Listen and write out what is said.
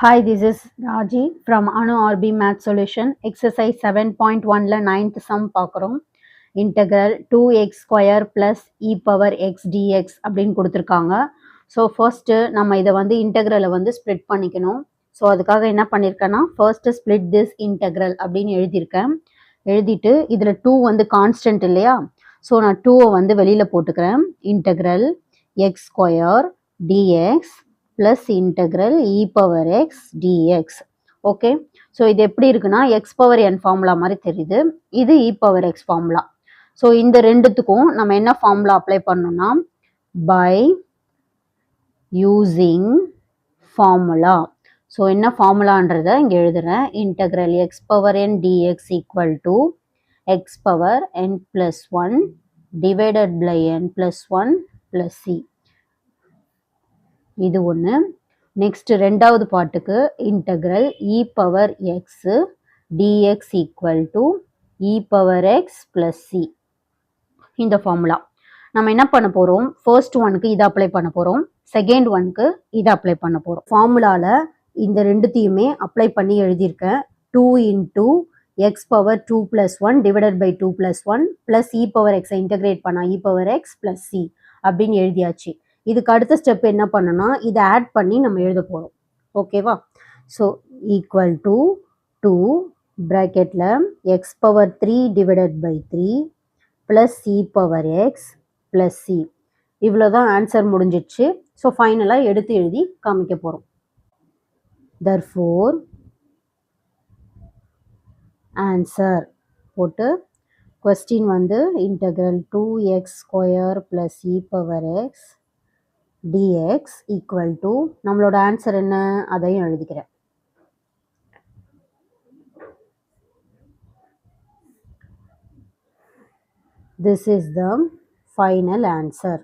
Hi, this is Raji from Anu RB Math Solution. Exercise 7.1 9th sum பார்க்குறோம். Integral 2x square plus e power x dx அப்படின்னு கொடுத்துருக்காங்க. So first நம்ம இதை இன்டெக்ரலை split பண்ணிக்கணும். So அதுக்காக என்ன பண்ணியிருக்கேன்னா ஃபர்ஸ்ட்டு ஸ்ப்ளிட் திஸ் இன்டெக்ரல் அப்படின்னு எழுதியிருக்கேன். எழுதிட்டு இதில் 2 கான்ஸ்டன்ட் இல்லையா? ஸோ நான் 2 வெளியில் போட்டுக்கிறேன். Integral X square dx plus integral e power x dx. Okay, so இது எப்படி இருக்குன்னா எக்ஸ் பவர் என் ஃபார்முலா மாதிரி தெரியுது. இது e power x formula. So இந்த ரெண்டுத்துக்கும் நம்ம என்ன ஃபார்முலா அப்ளை பண்ணோம்னா பை யூசிங் ஃபார்முலா. ஸோ என்ன ஃபார்முலான்றதை இங்கே எழுதுறேன். Integral x power n dx equal to x power n plus 1 divided by n plus 1 plus C. இது ஒன்று. நெக்ஸ்ட் ரெண்டாவது பாட்டுக்கு integral e power x dx equal to e power x plus C. இந்த formula நம்ம என்ன பண்ண போகிறோம், first ஒனுக்கு இதை அப்ளை பண்ண போகிறோம், செகண்ட் ஒனுக்கு இதை அப்ளை பண்ண போகிறோம். ஃபார்முலாவில் இந்த ரெண்டுத்தையுமே அப்ளை பண்ணி எழுதியிருக்கேன். 2 into x power 2 plus 1 divided by 2 plus 1 plus e power எக்ஸை இன்டெகிரேட் பண்ணால் e power x plus C அப்படின்னு எழுதியாச்சு. இதுக்கு அடுத்த ஸ்டெப் என்ன பண்ணணும்னா இதை ஆட் பண்ணி நம்ம எழுத போகிறோம். ஓகேவா? ஸோ ஈக்குவல் டு 2 ப்ராக்கெட்டில் x power 3 divided by 3 plus C power x plus C. இவ்வளோதான் ஆன்சர் முடிஞ்சிடுச்சு. ஸோ ஃபைனலாக எடுத்து எழுதி காமிக்க போகிறோம். therefore ஆன்சர் போட்டு question integral 2x square plus e power x dx equal to நம்மளோட ஆன்சர் என்ன அதையும் எழுதிக்கிறேன். This is the final answer.